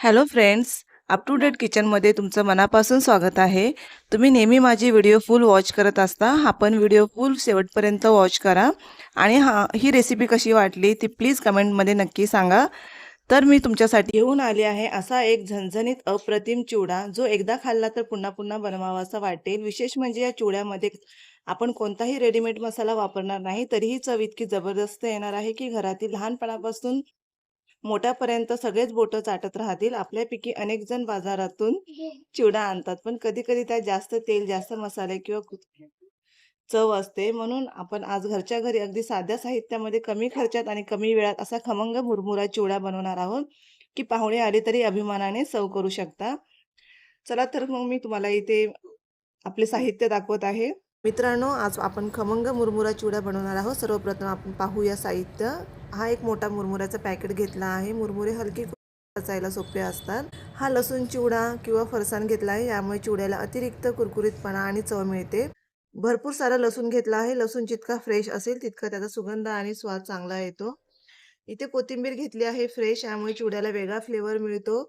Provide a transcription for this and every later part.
Hello friends, up to date किचनमध्ये तुमचं मनापासून स्वागत आहे. तुम्ही नेहमी माझी व्हिडिओ फुल वॉच करत असता. हा पण व्हिडिओ फुल शेवटपर्यंत वॉच करा आणि ही रेसिपी कशी वाटली ती प्लीज कमेंटमध्ये नक्की सांगा. तर मी तुमच्यासाठी घेऊन आली आहे असा एक झणझणीत अप्रतिम चिवडा, जो एकदा खाल्ला तर पुन्हा पुन्हा बनवावासा वाटेल. विशेष म्हणजे या चिवड्यामध्ये आपण कोणताही रेडीमेड मसाला वापरणार नाही, तरीही चव इतकी जबरदस्त येणार आहे की घरातील लहानपणापासून मोठ्यापर्यंत सगळेच बोटं चाटत राहतील. आपल्यापैकी अनेक जण बाजारातून चिवडा आणतात, पण कधी-कधी त्यात जास्त तेल, जास्त मसाले किंवा चव असते. म्हणून आपण आज घरच्या घरी अगदी साध्या साहित्यामध्ये कमी खर्चात आणि कमी वेळात असा खमंग मुरमुरा चिवडा बनवणार आहोत, की पाहुणे आले तरी अभिमानाने सर्व्ह करू शकता. चला तर मग मी तुम्हाला इथे आपले साहित्य दाखवत आहे. मित्रांनो, आज आपण खमंग मुरमुरा चिवडा बनवणार आहोत. सर्वप्रथम आपण पाहूया साहित्य. हा एक मोठा मुरमुऱ्याचा पॅकेट घेतला आहे. मुरमुरे हलके पचायला सोपे असतात. हा लसूण चिवडा किंवा फरसाण घेतला आहे. यामुळे चिवड्याला अतिरिक्त कुरकुरीतपणा आणि चव मिळते. भरपूर सारा लसूण घेतला आहे. लसूण जितका फ्रेश असेल तितका त्याचा सुगंध आणि स्वाद चांगला येतो. इथे कोथिंबीर घेतली आहे फ्रेश, यामुळे चिवड्याला वेगळा फ्लेवर मिळतो.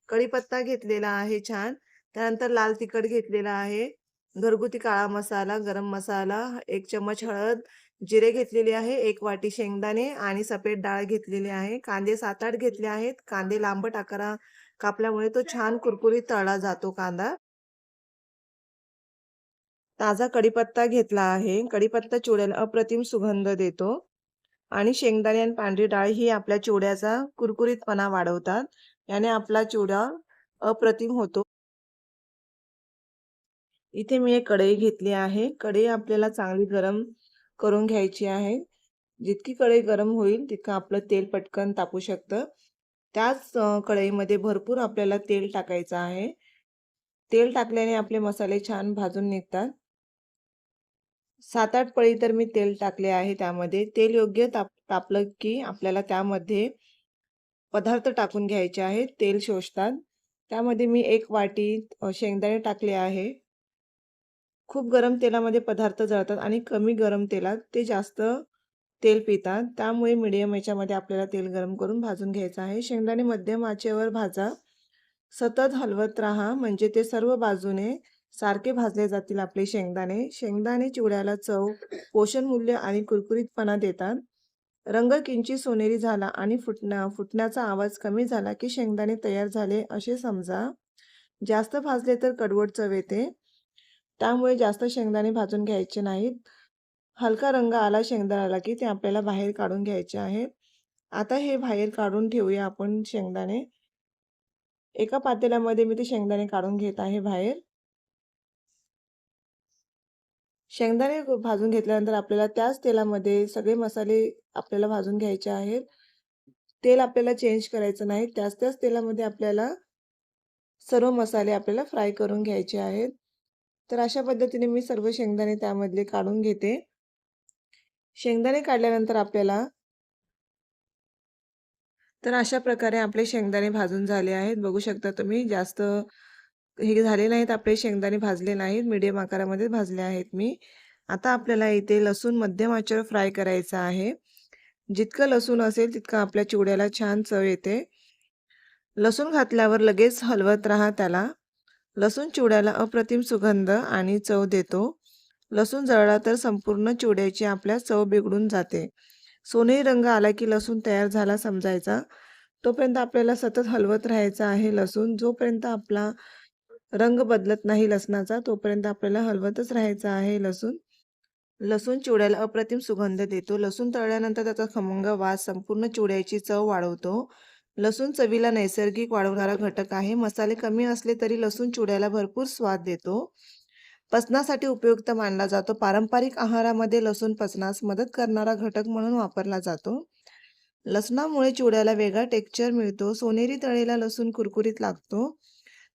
कढीपत्ता घेतलेला आहे छान. त्यानंतर लाल तिखट घेतलेला आहे. घरगुती काळा मसाला, गरम मसाला, 1 चम्मच हळद, जिरे घेतलेले आहे, 1 वाटी शेंगदाणे आणि सफेद डाळ घेतलेली आहे. कांदे 7-8 घेतले आहेत. कांदे लांबट आकारा कापल्यामुळे तो छान कुरकुरीत तळला जातो कांदा. ताजा कढीपत्ता घेतला आहे. कढीपत्ता चिवड्याला अप्रतिम सुगंध देतो आणि शेंगदाणे आणि पांढरी डाळ ही आपल्या चिवड्याचा कुरकुरीतपणा वाढवतात. याने आपला चिवडा अप्रतिम होतो. इथे मी एक कढई घेतली आहे. कढई आपल्याला चांगली गरम करून घ्यायची आहे. जितकी कढई गरम होईल तितकं आपलं तेल पटकन तापू शकतं. त्याच कढईमध्ये भरपूर आपल्याला तेल टाकायचं आहे. तेल टाकल्याने आपले मसाले छान भाजून निघतात. 7-8 पळी तर मी तेल टाकले आहे त्यामध्ये. तेल योग्य तापलं की आपल्याला त्यामध्ये पदार्थ टाकून घ्यायचे आहेत. तेल शोषतात. त्यामध्ये मी 1 वाटी शेंगदाणे टाकले आहे. खूप गरम तेलामध्ये पदार्थ जळतात आणि कमी गरम तेलात ते जास्त तेल पितात. त्यामुळे मीडियम याच्यामध्ये आपल्याला तेल गरम करून भाजून घ्यायचं आहे. शेंगदाणे मध्यम आचेवर भाजा. सतत हलवत राहा म्हणजे ते सर्व बाजूने सारखे भाजले जातील आपले शेंगदाणे. शेंगदाणे चिवड्याला चव, पोषण मूल्य आणि कुरकुरीतपणा देतात. रंग किंचित सोनेरी झाला आणि फुटण्याचा आवाज कमी झाला की शेंगदाणे तयार झाले असे समजा. जास्त भाजले तर कडवट चव येते. त्यामुळे जास्त शेंगदाणे भाजून घ्यायचे नाहीत. हलका रंग आला शेंगदाण्याला की ते आपल्याला बाहेर काढून घ्यायचे आहे. आता हे बाहेर काढून ठेवूया आपण शेंगदाणे. एका पातेल्यामध्ये मी ते शेंगदाणे काढून घेत आहे बाहेर. शेंगदाणे भाजून घेतल्यानंतर आपल्याला त्याच तेलामध्ये सगळे मसाले आपल्याला भाजून घ्यायचे आहेत. तेल आपल्याला चेंज करायचं नाही. त्याच तेलामध्ये आपल्याला सर्व मसाले आपल्याला फ्राय करून घ्यायचे आहेत. तर अशा पद्धतीने मी सर्व शेंगदाणे त्यामधले काढून घेते. शेंगदाणे काढल्यानंतर आपल्याला तर अशा प्रकारे आपले शेंगदाणे भाजून झाले आहेत. बघू शकता तुम्ही जास्त हे झाले नाहीत, आपले शेंगदाणे भाजले नाहीत, मीडियम आकारामध्ये भाजले आहेत मी. आता आपल्याला इथे लसूण मध्यम आचेवर फ्राय करायचा आहे. जितकं लसूण असेल तितकं आपल्या चिवड्याला छान चव येते. लसूण घातल्यावर लगेच हलवत राहा त्याला. लसूण चिवड्याला अप्रतिम सुगंध आणि चव देतो. लसूण जळला तर संपूर्ण चिवड्याची आपल्या चव बिघडून जाते. सोनेरी रंग आला की लसूण तयार झाला समजायचा. तोपर्यंत आपल्याला सतत हलवत राहायचं आहे लसूण. जोपर्यंत आपला रंग बदलत नाही लसणाचा, तोपर्यंत आपल्याला हलवतच राहायचं आहे लसूण. लसूण चिवड्याला अप्रतिम सुगंध देतो. लसूण तळल्यानंतर त्याचा खमंग वास संपूर्ण चिवड्याची चव वाढवतो. लसूण चवीला नैसर्गिक वाढवणारा घटक आहे. मसाले कमी असले तरी लसूण चिवड्याला भरपूर स्वाद देतो. पचनासाठी उपयुक्त मानला जातो. पारंपरिक आहारामध्ये लसूण पचनास मदत करणारा घटक म्हणून वापरला जातो. लसणामुळे चिवड्याला वेगळा टेक्स्चर मिळतो. सोनेरी तळलेला लसूण कुरकुरीत लागतो.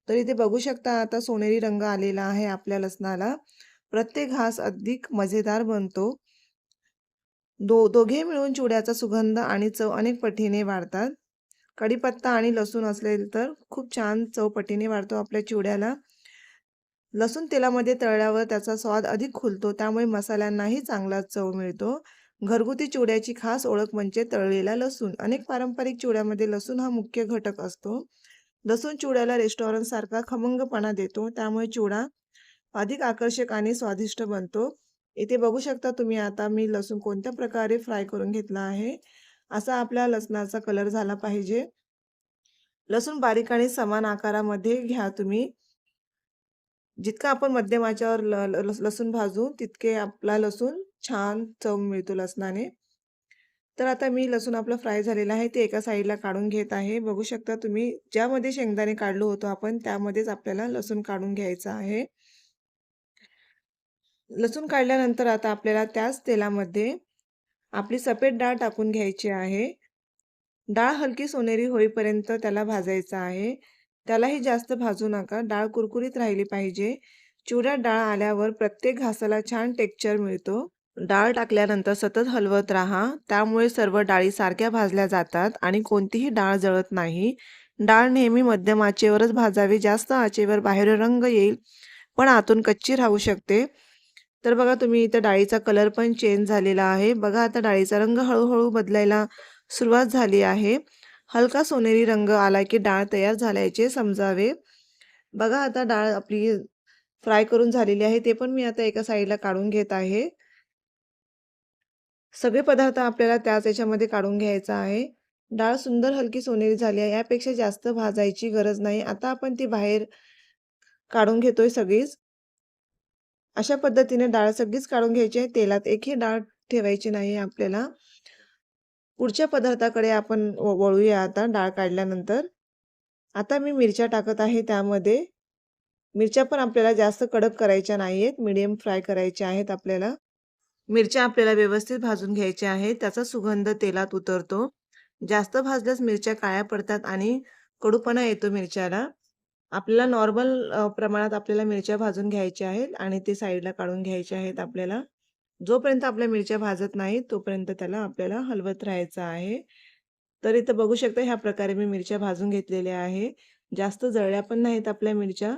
तर इथे बघू शकता आता सोनेरी रंग आलेला आहे आपल्या लसणाला. प्रत्येक घास अधिक मजेदार बनतो. दोघे मिळून चिवड्याचा सुगंध आणि चव अनेक पटीने वाढतात. कढीपत्ता आणि लसूण असेल तर खूप छान चव पटीने वाढतो आपल्या चिवड्याला. लसूण तेलामध्ये तळल्यावर त्याचा स्वाद अधिक खुलतो, त्यामुळे मसाल्यांनाही चांगला चव मिळतो. घरगुती चिवड्याची खास ओळख म्हणजे तळलेला लसूण. अनेक पारंपरिक चिवड्यामध्ये लसूण हा मुख्य घटक असतो. लसूण चिवड्याला रेस्टॉरंट सारखा खमंगपणा देतो, त्यामुळे चिवडा अधिक आकर्षक आणि स्वादिष्ट बनतो. इथे बघू शकता तुम्ही आता मी लसूण कोणत्या प्रकारे फ्राय करून घेतला आहे. असा आपला लसणाचा कलर झाला पाहिजे. लसूण बारीक आणि समान आकारामध्ये घ्या तुम्ही. जितका आपण मध्यम आचेवर लसूण भाजू तितके आपला लसूण छान चव मिळतो लसणाने. तर आता मी लसूण आपला फ्राय झालेला आहे ते एका साईडला काढून घेत आहे. बघू शकता तुम्ही ज्यामध्ये शेंगदाणे काढलो होतो आपण त्यामध्येच आपल्याला लसूण काढून घ्यायचा आहे. लसूण काढल्यानंतर आता आपल्याला त्याच तेलामध्ये आपली सफेद डाळ टाकून घ्यायची आहे. डाळ हलकी सोनेरी होईपर्यंत त्याला भाजायचं आहे. त्यालाही जास्त भाजू नका. डाळ कुरकुरीत राहिली पाहिजे. चिवड्यात डाळ आल्यावर प्रत्येक घासाला छान टेक्स्चर मिळतो. डाळ टाकल्यानंतर सतत हलवत राहा. त्यामुळे सर्व डाळी सारख्या भाजल्या जातात आणि कोणतीही डाळ जळत नाही. डाळ नेहमी मध्यम आचेवरच भाजावी. जास्त आचेवर बाहेरून रंग येईल पण आतून कच्ची राहू शकते. तर बघा तुम्ही इथं डाळीचा कलर पण चेंज झालेला आहे. बघा आता डाळीचा रंग हळूहळू बदलायला सुरुवात झाली आहे. हलका सोनेरी रंग आला की डाळ तयार झाल्याचे समजावे. बघा आता डाळ आपली फ्राय करून झालेली आहे. ते पण मी आता एका साईडला काढून घेत आहे. सगळे पदार्थ आपल्याला त्याच याच्यामध्ये काढून घ्यायचा आहे. डाळ सुंदर हलकी सोनेरी झाली आहे. यापेक्षा जास्त भाजायची गरज नाही. आता आपण ती बाहेर काढून घेतोय सगळीच. अशा पद्धतीने डाळ सगळीच काढून घ्यायची आहे. तेलात एकही डाळ ठेवायची नाही आपल्याला. पुढच्या पदार्थाकडे आपण वळूया आता डाळ काढल्यानंतर. आता मी मिरच्या टाकत आहे त्यामध्ये. मिरच्या पण आपल्याला जास्त कडक करायच्या नाहीयेत. मीडियम फ्राय करायच्या आहेत आपल्याला. मिरच्या आपल्याला व्यवस्थित भाजून घ्यायच्या आहेत. त्याचा सुगंध तेलात उतरतो. जास्त भाजल्यास मिरच्या काळ्या पडतात आणि कडूपणा येतो मिरच्याला. आपल्याला नॉर्मल प्रमाणात आपल्याला मिरच्या भाजून घ्यायच्या आहेत आणि ते साईडला काढून घ्यायच्या आहेत आपल्याला. जोपर्यंत आपल्या मिरच्या भाजत नाहीत तोपर्यंत त्याला आपल्याला हलवत राहायचं आहे. तर इथं बघू शकता ह्या प्रकारे मी मिरच्या भाजून घेतलेल्या आहे. जास्त जळल्या पण नाहीत आपल्या मिरच्या.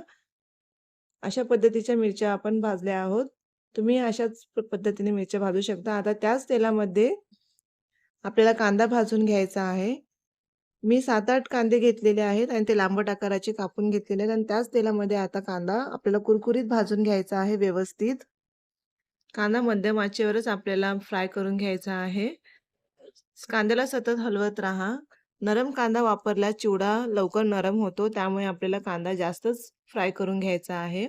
अशा पद्धतीच्या मिरच्या आपण भाजल्या आहोत. तुम्ही अशाच पद्धतीने मिरच्या भाजू शकता. आता त्याच तेलामध्ये आपल्याला कांदा भाजून घ्यायचा आहे. मी 7-8 कांदे घेतलेले आहेत आणि ते लांबट आकाराचे कापून घेतलेले आहेत आणि त्याच तेलामध्ये आता कांदा आपल्याला कुरकुरीत भाजून घ्यायचा आहे व्यवस्थित. कांदा मध्यम आचेवरच आपल्याला फ्राय करून घ्यायचा आहे. कांद्याला सतत हलवत राहा. नरम कांदा वापरल्यास चिवडा लवकर नरम होतो. त्यामुळे आपल्याला कांदा जास्तच फ्राय करून घ्यायचा आहे.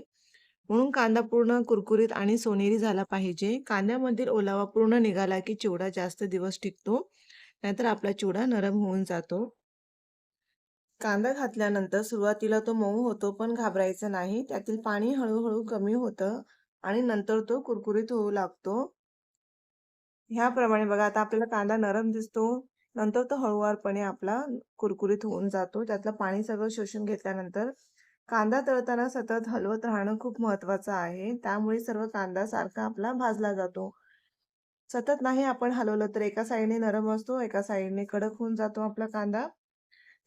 म्हणून कांदा पूर्ण कुरकुरीत आणि सोनेरी झाला पाहिजे. कांद्यामधील ओलावा पूर्ण निघाला की चिवडा जास्त दिवस टिकतो. नाहीतर आपला चिवडा नरम होऊन जातो. कांदा घातल्यानंतर सुरुवातीला तो मऊ होतो पण घाबरायचं नाही. त्यातील पाणी हळूहळू कमी होतं आणि नंतर तो कुरकुरीत होऊ लागतो. ह्याप्रमाणे बघा आता आपल्याला कांदा नरम दिसतो. नंतर तो हळूवारपणे आपला कुरकुरीत होऊन जातो. त्यातलं पाणी सगळं शोषून घेतल्यानंतर कांदा तळताना सतत हलवत राहणं खूप महत्त्वाचं आहे. त्यामुळे सर्व कांदा सारखा आपला भाजला जातो. सतत नाही आपण हलवलं तर एका साईडने नरम असतो, एका साईडने कडक होऊन जातो आपला कांदा.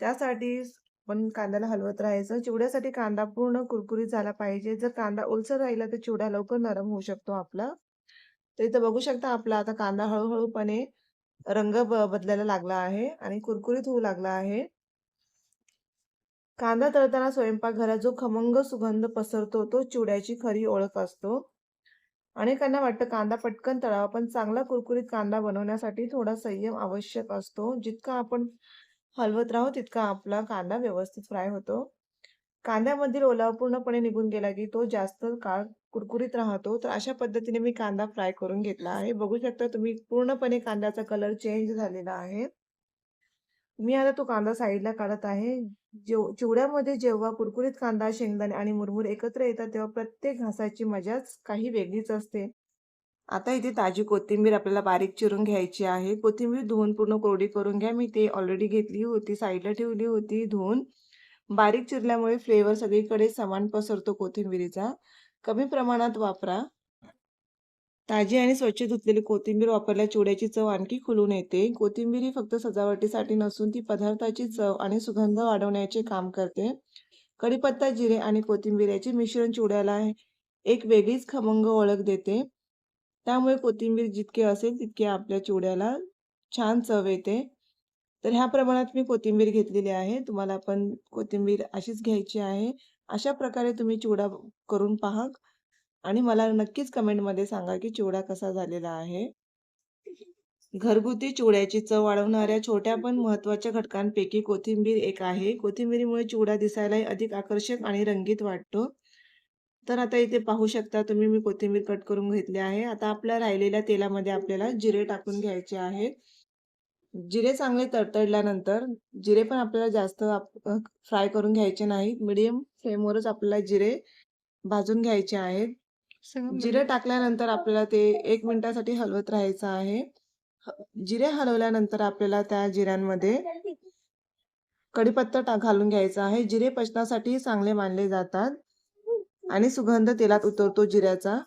त्यासाठी पण कांद्याला हलवत राहायचं. चिवड्यासाठी कांदा पूर्ण कुरकुरीत झाला पाहिजे. जर कांदा ओलसर राहिला तर चिवडा लवकर नरम होऊ शकतो आपला. तर इथं बघू शकता आपला आता कांदा हळूहळूपणे रंग बदलायला लागला आहे आणि कुरकुरीत होऊ लागला आहे. कांदा तळताना स्वयंपाकघरात जो खमंग सुगंध पसरतो तो चिवड्याची खरी ओळख असतो. अनेकांना वाटतं कांदा पटकन तळावा, पण चांगला कुरकुरीत कांदा बनवण्यासाठी थोडा संयम आवश्यक असतो. जितका आपण हलवत राहू तितका आपला कांदा व्यवस्थित फ्राय होतो. कांद्यामधील ओलावा पूर्णपणे निघून गेला की तो जास्त काळ कुरकुरीत राहतो. तर अशा पद्धतीने मी कांदा फ्राय करून घेतला आहे. बघू शकता तुम्ही पूर्णपणे कांद्याचा कलर चेंज झालेला आहे. मी आता तो कांदा साईडला काढत आहे. चिवड्यामध्ये जेव्हा कुरकुरीत कांदा, शेंगदाणे आणि मुरमुरे एकत्र येतात तेव्हा प्रत्येक घासाची मजाच काही वेगळीच असते. आता इथे ताजी कोथिंबीर आपल्याला बारीक चिरून घ्यायची आहे. कोथिंबीर धुवून पूर्ण कोरडी करून घ्या. मी ते ऑलरेडी घेतली होती, साईडला ठेवली होती धुवून. बारीक चिरल्यामुळे फ्लेवर सगळीकडे समान पसरतो कोथिंबीरीचा. कमी प्रमाणात वापरा. ताजी आणि स्वच्छ धुतलेली कोथिंबीर वापरल्यास चिवड्याची चव आणखी खुलून येते. कोथिंबीर ही फक्त सजावटीसाठी नसून ती पदार्थाची चव आणि सुगंध वाढवण्याचे काम करते. कढीपत्ता, जिरे आणि कोथिंबीर याचे मिश्रण चिवड्याला एक वेगळीच खमंग ओळख देते. त्यामुळे कोथिंबीर जितके असेल तितके आपल्या चिवड्याला छान चव येते. तर ह्या प्रमाणात मी कोथिंबीर घेतलेली आहे. तुम्हाला पण कोथिंबीर अशीच घ्यायची आहे. अशा प्रकारे तुम्ही चिवडा करून पहा आणि मला नक्कीच कमेंटमध्ये सांगा की चिवडा कसा झालेला आहे. घरगुती चिवड्याची चव वाढवणाऱ्या छोट्या पण महत्त्वाच्या घटकांपैकी कोथिंबीर एक आहे. कोथिंबीरीमुळे चिवडा दिसायलाही अधिक आकर्षक आणि रंगीत वाटतो. तर आता इथे पाहू शकता तुम्ही मी कोथिंबीर कट करून घेतली आहे. आता आपल्या राहिलेल्या तेलामध्ये आपल्याला जिरे टाकून घ्यायचे आहेत. जिरे चांगले तडतडल्यानंतर जिरे पण आपल्याला जास्त फ्राय करून घ्यायचे नाहीत. मीडियम फ्लेमवरच आपल्याला जिरे भाजून घ्यायचे आहेत. जिरे टाकल्यानंतर आपल्याला ते 1 मिनिटासाठी हलवत राहायचं आहे. जिरे हलवल्यानंतर आपल्याला त्या जिऱ्यांमध्ये कढीपत्ता घालून घ्यायचा आहे. जिरे पचनासाठी चांगले मानले जातात आणि सुगंध तेलात उतरतो जिऱ्याचा.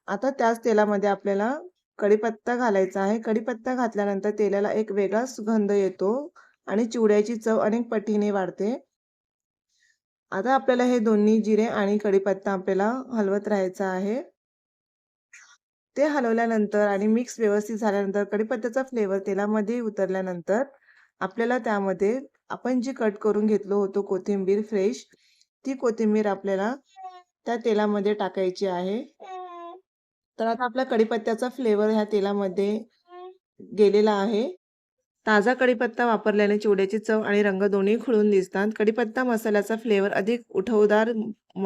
आता त्याच तेलामध्ये आपल्याला कढीपत्ता घालायचा आहे. कढीपत्ता घातल्यानंतर तेलाला एक वेगळाच सुगंध येतो आणि चिवड्याची चव अनेक पटीने वाढते. आता आपल्याला हे दोन्ही जिरे आणि कढीपत्ता आपल्याला हलवत राहायचं आहे. ते हलवल्यानंतर आणि मिक्स व्यवस्थित झाल्यानंतर कढीपत्त्याचा फ्लेवर तेलामध्ये उतरल्यानंतर आपल्याला त्यामध्ये आपण जी कट करून घेतलो होतो कोथिंबीर फ्रेश, ती कोथिंबीर आपल्याला त्या तेलामध्ये टाकायची आहे. तर आता आपला कढीपत्त्याचा फ्लेवर ह्या तेलामध्ये गेलेला आहे. ताजा कढीपत्ता वापरल्याने चिवड्याची चव आणि रंग दोन्ही खुलून दिसतात. कढीपत्ता मसाल्याचा फ्लेवर अधिक उठवदार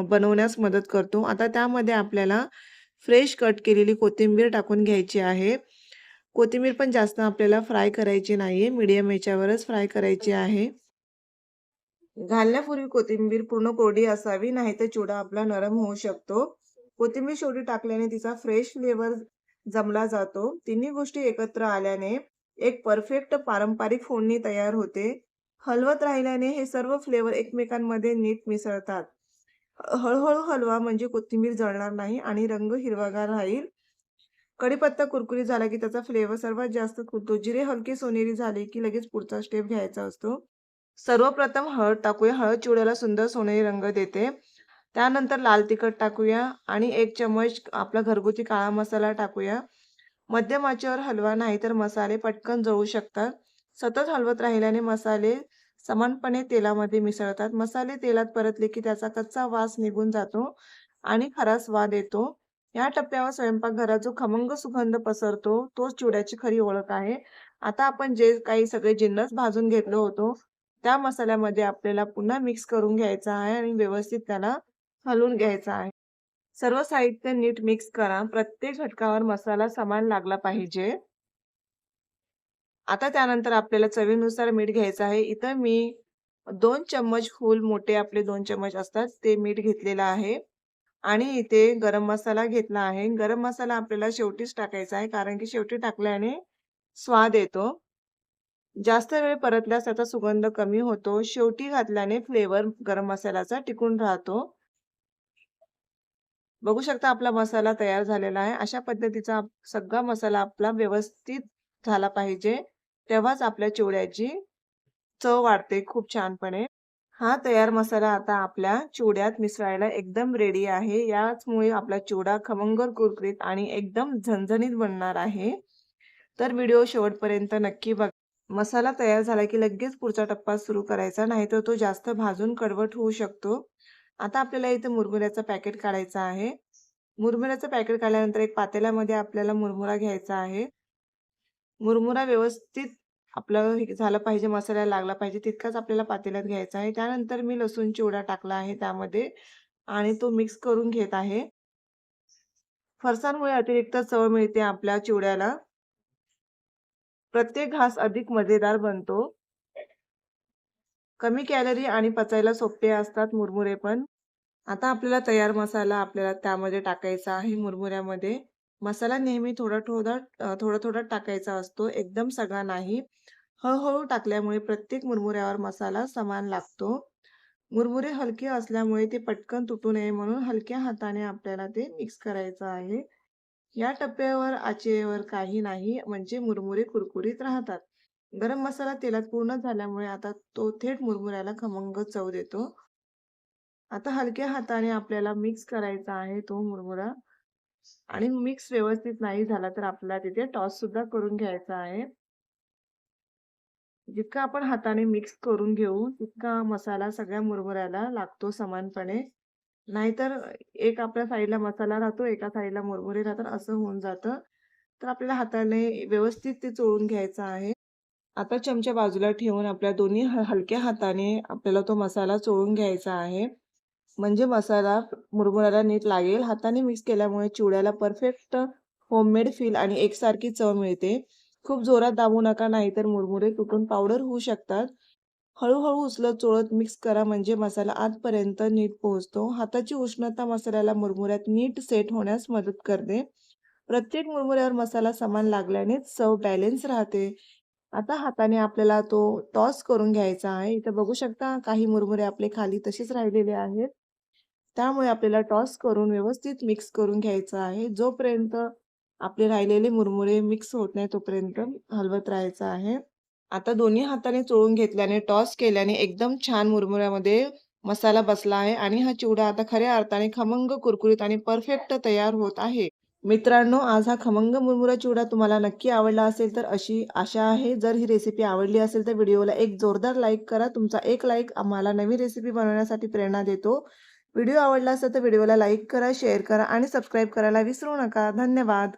बनवण्यास मदत करतो. आता त्यामध्ये आपल्याला फ्रेश कट केलेली कोथिंबीर टाकून घ्यायची आहे. कोथिंबीर पण जास्त आपल्याला फ्राय करायची नाहीये, मीडियम याच्यावरच फ्राय करायची आहे. घालण्यापूर्वी कोथिंबीर पूर्ण कोरडी असावी, नाहीतर चिवडा आपला नरम होऊ शकतो. कोथिंबीर शेवटी टाकल्याने तिचा फ्रेश फ्लेवर जमला जातो. तिन्ही गोष्टी एकत्र आल्याने एक परफेक्ट पारंपरिक फोडणी तयार होते. हलवत राहिल्याने हे सर्व फ्लेवर एकमेकांमध्ये नीट मिसळतात. हळूहळू हलवा म्हणजे कोथिंबीर जळणार नाही आणि रंग हिरवागार राहील. कढीपत्ता कुरकुरीत झाला की त्याचा फ्लेवर सर्वात जास्त खुलतो. जिरे हलके सोनेरी झाले की लगेच पुढचा स्टेप घ्यायचा असतो. सर्वप्रथम हळद टाकूया. हळद चिवड्याला सुंदर सोनेरी रंग देते. त्यानंतर लाल तिखट टाकूया आणि 1 चमच आपला घरगुती काळा मसाला टाकूया. मध्यम आचेवर हलवा, नाहीतर मसाले पटकन जळू शकतात. सतत हलवत राहिल्याने मसाले समानपणे तेलामध्ये मिसळतात. मसाले तेलात परतले की त्याचा कच्चा वास निघून जातो आणि खरा स्वाद येतो. या टप्प्यावर स्वयंपाकघरात जो खमंग सुगंध पसरतो, तोच चिवड्याची खरी ओळख आहे. आता आपण जे काही सगळे जिन्नस भाजून घेतलो होतो, त्या मसाल्यामध्ये आपल्याला पुन्हा मिक्स करून घ्यायचा आहे आणि व्यवस्थित त्याला हलवून घ्यायचा आहे. सर्व साहित्य नीट मिक्स करा. प्रत्येक घटकावर मसाला समान लागला पाहिजे. आता त्यानंतर आपल्याला चवीनुसार मीठ घ्यायचं आहे. इथं मी 2 चम्मच फुल मोठे आपले 2 चम्मच असतात ते मीठ घेतलेलं आहे आणि इथे गरम मसाला घेतला आहे. गरम मसाला आपल्याला शेवटीच टाकायचा आहे, कारण की शेवटी टाकल्याने स्वाद येतो. जास्त वेळ परतल्यास त्याचा सुगंध कमी होतो. शेवटी घातल्याने फ्लेवर गरम मसाल्याचा टिकून राहतो. बघू शकता आपला मसाला तयार झालेला आहे. अशा पद्धतीचा सगळा मसाला आपला व्यवस्थित झाला पाहिजे. तेव्हाच आपल्या चिवड्याची चव वाढते खूप छानपणे. हा तयार मसाला आता आपल्या चिवड्यात मिसळायला एकदम रेडी आहे. याचमुळे आपला चिवडा खमंग, कुरकुरीत आणि एकदम झणझणीत बनणार आहे. तर व्हिडिओ शेवटपर्यंत नक्की बघा. मसाला तयार झाला की लगेच पुढचा टप्पा सुरू करायचा, नाहीतर तो जास्त भाजून कडवट होऊ शकतो. आता आपल्याला इथे मुरमुऱ्याचं पॅकेट काढायचं आहे. मुरमुऱ्याचं पॅकेट काढल्यानंतर एक पातेल्यामध्ये आपल्याला मुरमुरा घ्यायचा आहे. मुरमुरा व्यवस्थित आपलं हे झालं पाहिजे, मसाल्याला लागला पाहिजे तितकाच आपल्याला पातेल्यात घ्यायचा आहे. त्यानंतर मी लसूण चिवडा टाकला आहे त्यामध्ये आणि तो मिक्स करून घेत आहे. फरसाणमुळे अतिरिक्त चव मिळते आपल्या चिवड्याला. प्रत्येक घास अधिक मजेदार बनतो. कमी कॅलरी आणि पचायला सोपे असतात मुरमुरे पण. आता आपल्याला तयार मसाला आपल्याला त्यामध्ये टाकायचा आहे मुरमुऱ्यामध्ये. मसाला नेहमी थोडा-थोडा टाकायचा असतो, एकदम सगळा नाही. हळू टाकल्यामुळे प्रत्येक मुरमुऱ्यावर मसाला समान लागतो. मुरमुरे हलके असल्यामुळे ते पटकन तुटू नये म्हणून हलक्या हाताने आपल्याला ते मिक्स करायचं आहे. या टप्प्यावर आचेवर काही नाही, म्हणजे मुरमुरे कुरकुरीत राहतात. गरम मसाला तेलात पूर्ण झाल्यामुळे आता तो थेट मुरमुऱ्याला खमंग चव देतो. आता हलक्या हाताने आपल्याला मिक्स करायचा आहे तो मुरमुरा आणि मिक्स व्यवस्थित नाही झाला तर आपल्याला तिथे टॉस सुद्धा करून घ्यायचा आहे. जितका आपण हाताने मिक्स करून घेऊ, तितका मसाला सगळ्या मुरमुऱ्याला लागतो समानपणे. नाहीतर एक आपल्या साईडला मसाला राहतो, एका साईडला मुरमुरे राहतात, असं होऊन जातं. तर आपल्याला हाताने व्यवस्थित ते चोळून घ्यायचं आहे. आता चमचा बाजूला ठेवून आपल्या दोन्ही हलक्या हाताने आपल्याला तो मसाला चोळून घ्यायचा आहे. म्हणजे मसाला मुरमुऱ्याला नीट लागेल. हाताने मिक्स केल्यामुळे चिवड्याला परफेक्ट होममेड फील आणि एकसारखी चव मिळते. खूप जोरात दाबू नका, नाहीतर मुरमुरे तुटून पावडर होऊ शकतात. हळू-हळू उचलत चोळत मिक्स करा, म्हणजे मसाला आतपर्यंत नीट पोहोचतो. हाताची उष्णता मसाल्याला मुरमुऱ्यात नीट सेट होण्यास मदत करते. प्रत्येक मुरमुऱ्यावर मसाला समान लागल्यानेच चव बॅलन्स राहते. आता हाताने आपल्याला तो टॉस करून घ्यायचा आहे. इथं बघू शकता काही मुरमुरे आपले खाली तसेच राहिलेले आहेत. त्यामुळे आपल्याला टॉस करून व्यवस्थित मिक्स करून घ्यायचं आहे. जोपर्यंत आपले राहिलेले मुरमुरे मिक्स होत नाही तोपर्यंत हलवत राहायचं आहे. आता दोन्ही हाताने चोळून घेतल्याने, टॉस केल्याने एकदम छान मुरमुऱ्यामध्ये मसाला बसला आहे आणि हा चिवडा आता खऱ्या अर्थाने खमंग, कुरकुरीत आणि परफेक्ट तयार होत आहे. मित्रांनो, आज हा खमंग मुरमुरा चिवडा तुम्हाला नक्की आवडला असेल, तर अशी आशा आहे. जर ही रेसिपी आवडली असेल तर व्हिडिओला एक जोरदार लाईक करा. तुमचा एक लाईक आम्हाला नवीन रेसिपी बनवण्यासाठी प्रेरणा देतो. व्हिडिओ आवडला असेल तर व्हिडिओला लाईक करा, शेअर करा आणि सबस्क्राईब करायला विसरू नका. धन्यवाद.